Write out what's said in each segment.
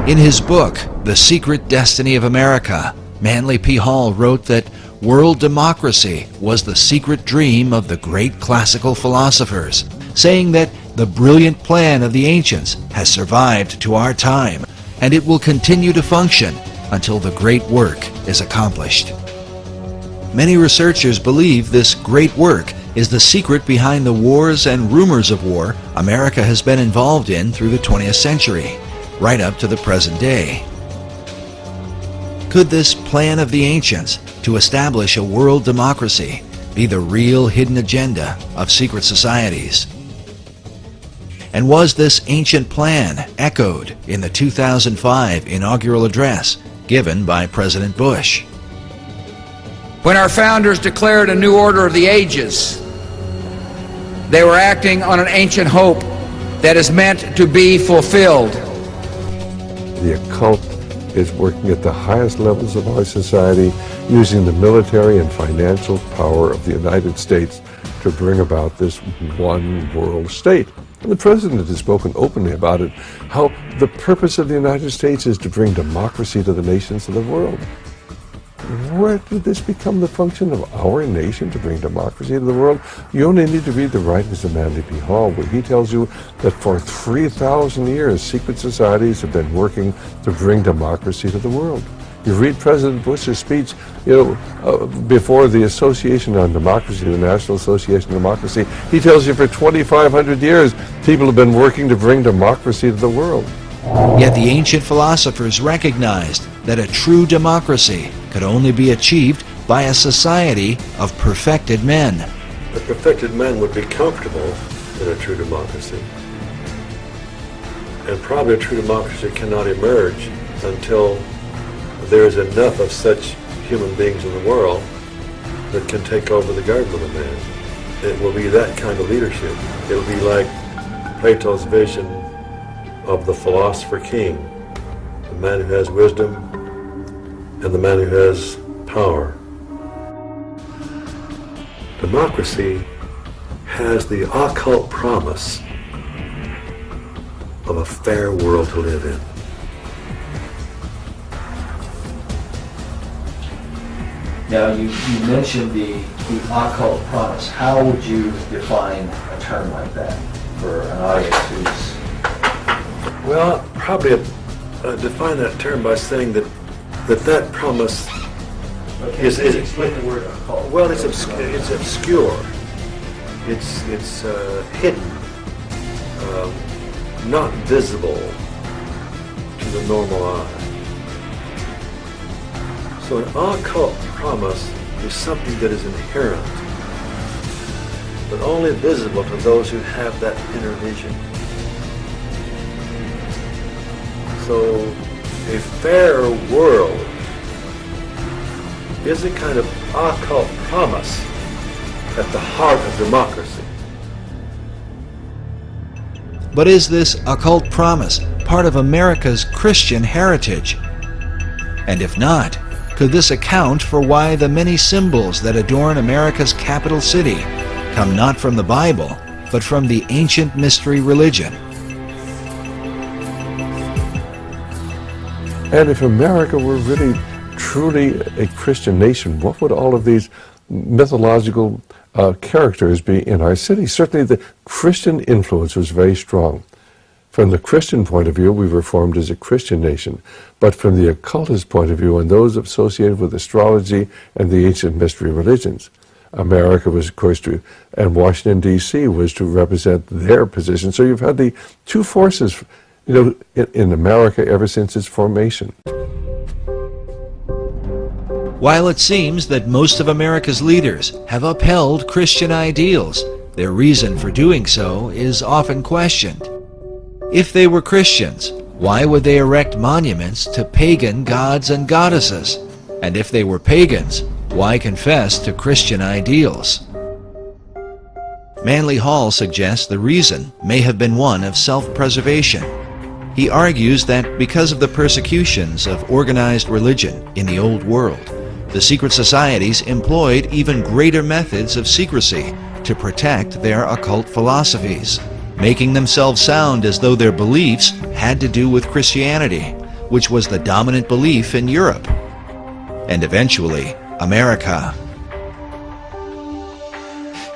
In his book, The Secret Destiny of America, Manly P. Hall wrote that world democracy was the secret dream of the great classical philosophers, saying that the brilliant plan of the ancients has survived to our time, and it will continue to function until the great work is accomplished. Many researchers believe this great work is the secret behind the wars and rumors of war America has been involved in through the 20th century, right up to the present day. Could this plan of the ancients to establish a world democracy be the real hidden agenda of secret societies? And was this ancient plan echoed in the 2005 inaugural address given by President Bush? When our founders declared a new order of the ages, they were acting on an ancient hope that is meant to be fulfilled. The occult is working at the highest levels of our society, using the military and financial power of the United States to bring about this one world state. And the President has spoken openly about it, how the purpose of the United States is to bring democracy to the nations of the world. Where did this become the function of our nation, to bring democracy to the world? You only need to read the writings of Manly P. Hall, where he tells you that for 3,000 years, secret societies have been working to bring democracy to the world. You read President Bush's speech, before the Association on Democracy, the National Association of Democracy. He tells you for 2,500 years, people have been working to bring democracy to the world. Yet the ancient philosophers recognized that a true democracy could only be achieved by a society of perfected men. A perfected man would be comfortable in a true democracy. And probably a true democracy cannot emerge until there is enough of such human beings in the world that can take over the government of man. It will be that kind of leadership. It will be like Plato's vision of the philosopher king, the man who has wisdom and the man who has power. Democracy has the occult promise of a fair world to live in. Now, you mentioned the occult promise. How would you define a term like that for an audience who's... Well, probably define that term by saying that promise is explain the word occult. Well, it's obscure. It's hidden, not visible to the normal eye. So an occult promise is something that is inherent, but only visible to those who have that inner vision. So a fair world is a kind of occult promise at the heart of democracy. But is this occult promise part of America's Christian heritage? And if not, could this account for why the many symbols that adorn America's capital city come not from the Bible, but from the ancient mystery religion? And if America were really, truly a Christian nation, what would all of these mythological characters be in our city? Certainly the Christian influence was very strong. From the Christian point of view, we were formed as a Christian nation. But from the occultist point of view, and those associated with astrology and the ancient mystery religions, America was, of course, and Washington, D.C. was to represent their position. So you've had the two forces, in America ever since its formation. While it seems that most of America's leaders have upheld Christian ideals, their reason for doing so is often questioned. If they were Christians, why would they erect monuments to pagan gods and goddesses? And if they were pagans, why confess to Christian ideals? Manly Hall suggests the reason may have been one of self-preservation. He argues that because of the persecutions of organized religion in the Old World, the secret societies employed even greater methods of secrecy to protect their occult philosophies, making themselves sound as though their beliefs had to do with Christianity, which was the dominant belief in Europe, and eventually America.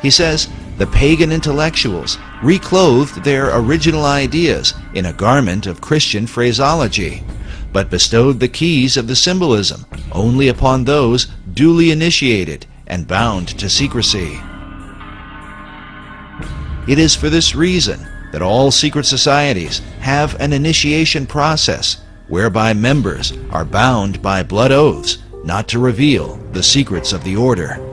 He says the pagan intellectuals reclothed their original ideas in a garment of Christian phraseology, but bestowed the keys of the symbolism only upon those duly initiated and bound to secrecy. It is for this reason that all secret societies have an initiation process whereby members are bound by blood oaths not to reveal the secrets of the order.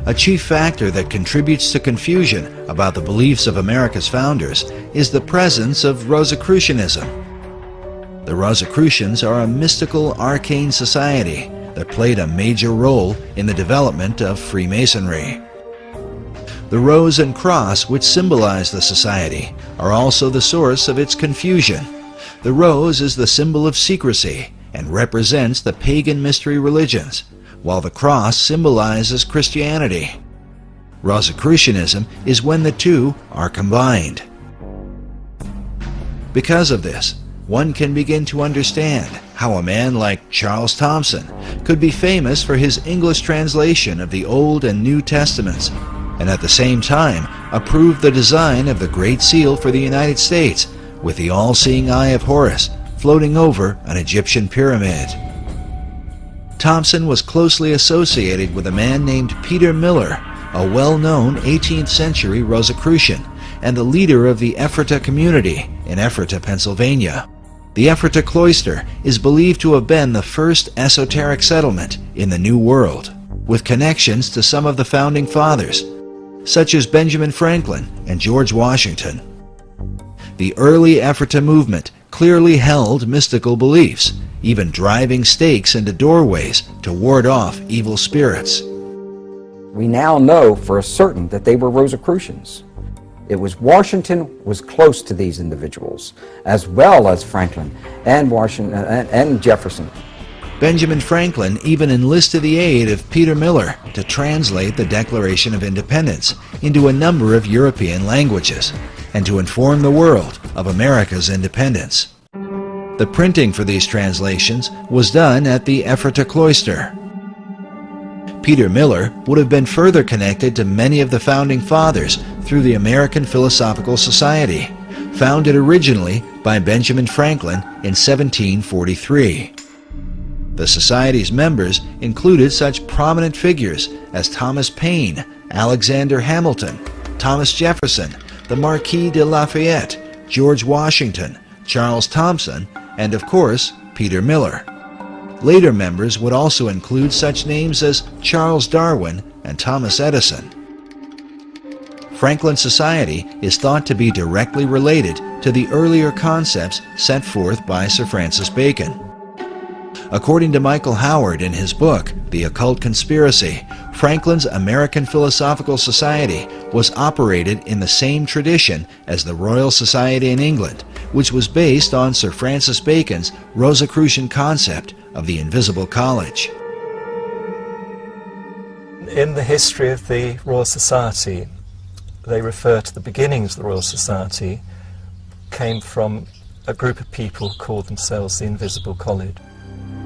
A chief factor that contributes to confusion about the beliefs of America's founders is the presence of Rosicrucianism. The Rosicrucians are a mystical, arcane society that played a major role in the development of Freemasonry. The rose and cross, which symbolize the society, are also the source of its confusion. The rose is the symbol of secrecy and represents the pagan mystery religions, while the cross symbolizes Christianity. Rosicrucianism is when the two are combined. Because of this, one can begin to understand how a man like Charles Thomson could be famous for his English translation of the Old and New Testaments, and at the same time approve the design of the Great Seal for the United States with the all-seeing eye of Horus floating over an Egyptian pyramid. Thomson was closely associated with a man named Peter Miller, a well-known 18th century Rosicrucian and the leader of the Ephrata community in Ephrata, Pennsylvania. The Ephrata cloister is believed to have been the first esoteric settlement in the New World, with connections to some of the founding fathers, such as Benjamin Franklin and George Washington. The early Ephrata movement clearly held mystical beliefs, even driving stakes into doorways to ward off evil spirits. We now know for certain that they were Rosicrucians. It was Washington was close to these individuals, as well as Franklin and Washington and Jefferson. Benjamin Franklin even enlisted the aid of Peter Miller to translate the Declaration of Independence into a number of European languages and to inform the world of America's independence. The printing for these translations was done at the Ephrata cloister. Peter Miller would have been further connected to many of the founding fathers through the American Philosophical Society, founded originally by Benjamin Franklin in 1743. The Society's members included such prominent figures as Thomas Paine, Alexander Hamilton, Thomas Jefferson, the Marquis de Lafayette, George Washington, Charles Thomson, and of course, Peter Miller. Later members would also include such names as Charles Darwin and Thomas Edison. Franklin Society is thought to be directly related to the earlier concepts set forth by Sir Francis Bacon. According to Michael Howard in his book, The Occult Conspiracy, Franklin's American Philosophical Society was operated in the same tradition as the Royal Society in England, which was based on Sir Francis Bacon's Rosicrucian concept of the Invisible College. In the history of the Royal Society, they refer to the beginnings of the Royal Society came from a group of people who called themselves the Invisible College.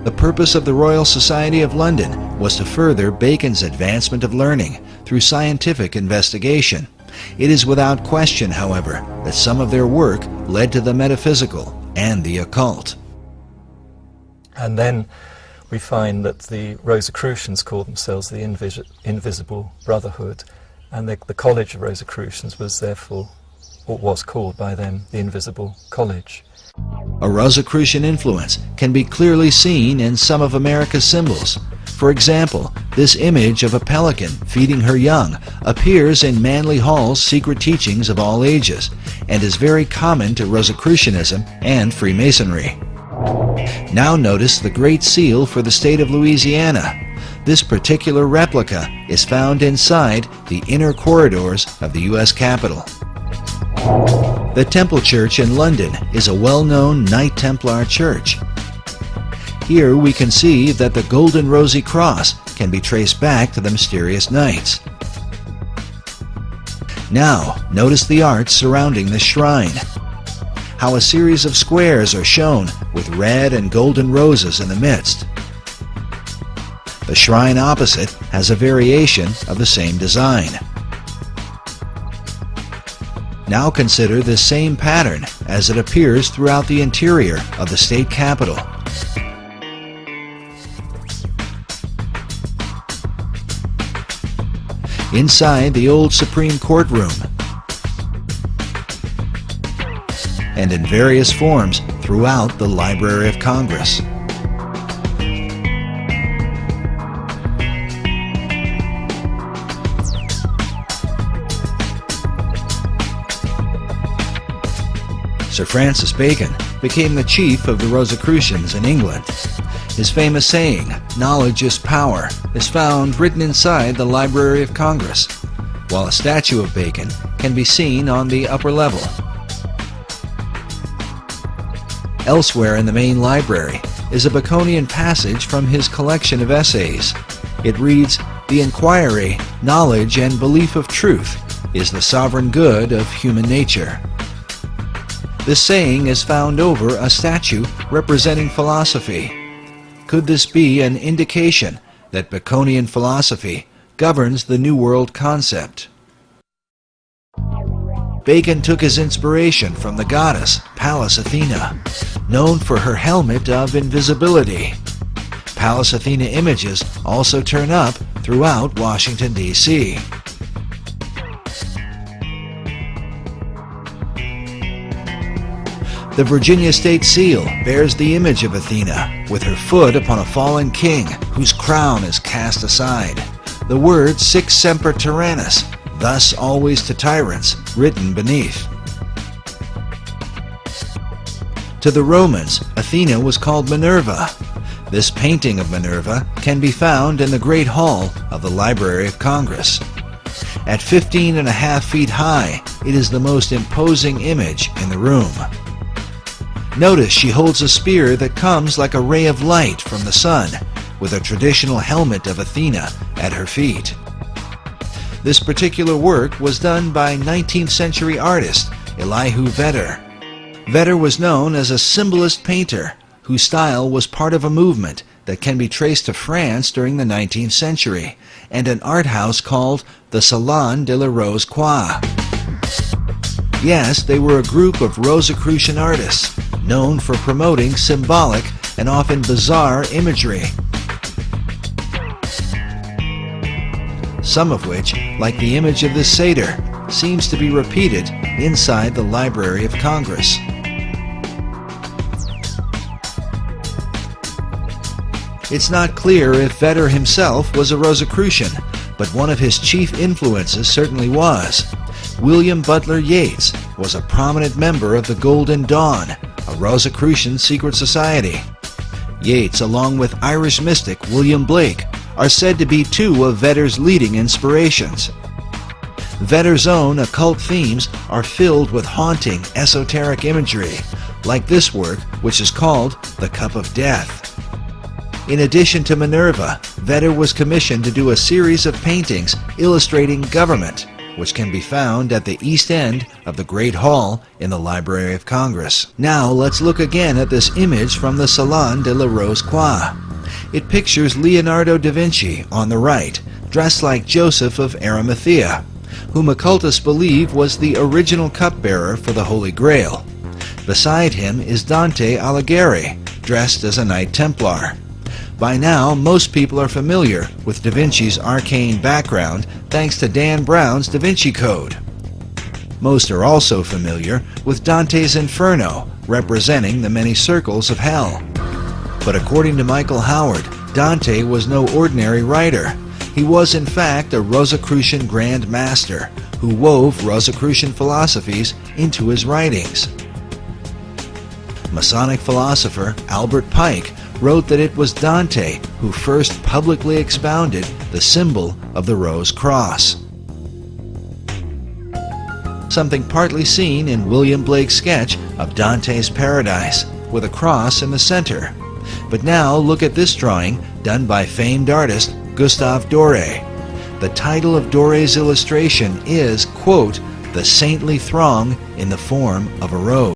The purpose of the Royal Society of London was to further Bacon's advancement of learning through scientific investigation. It is without question, however, that some of their work led to the metaphysical and the occult. And then we find that the Rosicrucians called themselves the Invisible Brotherhood, and the College of Rosicrucians was therefore, or was called by them, the Invisible College. A Rosicrucian influence can be clearly seen in some of America's symbols. For example, this image of a pelican feeding her young appears in Manly Hall's Secret Teachings of All Ages and is very common to Rosicrucianism and Freemasonry. Now notice the Great Seal for the state of Louisiana. This particular replica is found inside the inner corridors of the U.S. Capitol. The Temple Church in London is a well-known Knight Templar church. Here we can see that the golden rosy cross can be traced back to the mysterious knights. Now, notice the art surrounding the shrine. how a series of squares are shown with red and golden roses in the midst. The shrine opposite has a variation of the same design. Now consider this same pattern as it appears throughout the interior of the state capitol. Inside the old Supreme Court room, and in various forms throughout the Library of Congress. Sir Francis Bacon became the chief of the Rosicrucians in England. His famous saying, "Knowledge is power," is found written inside the Library of Congress, while a statue of Bacon can be seen on the upper level. Elsewhere in the main library is a Baconian passage from his collection of essays. It reads, "The inquiry, knowledge, and belief of truth is the sovereign good of human nature." This saying is found over a statue representing philosophy. Could this be an indication that Baconian philosophy governs the New World concept? Bacon took his inspiration from the goddess Pallas Athena, known for her helmet of invisibility. Pallas Athena images also turn up throughout Washington, D.C. The Virginia State Seal bears the image of Athena, with her foot upon a fallen king whose crown is cast aside. The word Sic Semper Tyrannis, thus always to tyrants, written beneath. To the Romans, Athena was called Minerva. This painting of Minerva can be found in the Great Hall of the Library of Congress. At 15.5 feet high, it is the most imposing image in the room. Notice she holds a spear that comes like a ray of light from the sun, with a traditional helmet of Athena at her feet. This particular work was done by 19th century artist Elihu Vedder. Vedder was known as a symbolist painter whose style was part of a movement that can be traced to France during the 19th century and an art house called the Salon de la Rose-Croix. Yes, they were a group of Rosicrucian artists known for promoting symbolic and often bizarre imagery, some of which, like the image of this satyr, seems to be repeated inside the Library of Congress. It's not clear if Vedder himself was a Rosicrucian, but one of his chief influences certainly was. William Butler Yeats was a prominent member of the Golden Dawn, a Rosicrucian secret society. Yeats, along with Irish mystic William Blake, are said to be two of Vedder's leading inspirations. Vedder's own occult themes are filled with haunting, esoteric imagery, like this work, which is called The Cup of Death. In addition to Minerva, Vedder was commissioned to do a series of paintings illustrating government, which can be found at the east end of the Great Hall in the Library of Congress. Now let's look again at this image from the Salon de la Rose-Croix. It pictures Leonardo da Vinci on the right, dressed like Joseph of Arimathea, whom occultists believe was the original cupbearer for the Holy Grail. Beside him is Dante Alighieri, dressed as a Knight Templar. By now, most people are familiar with Da Vinci's arcane background thanks to Dan Brown's Da Vinci Code. Most are also familiar with Dante's Inferno, representing the many circles of hell. But according to Michael Howard, Dante was no ordinary writer. He was in fact a Rosicrucian Grand Master who wove Rosicrucian philosophies into his writings. Masonic philosopher Albert Pike wrote that it was Dante who first publicly expounded the symbol of the Rose Cross, something partly seen in William Blake's sketch of Dante's Paradise, with a cross in the center. But now look at this drawing done by famed artist Gustave Doré. The title of Doré's illustration is, quote, "The saintly throng in the form of a rose."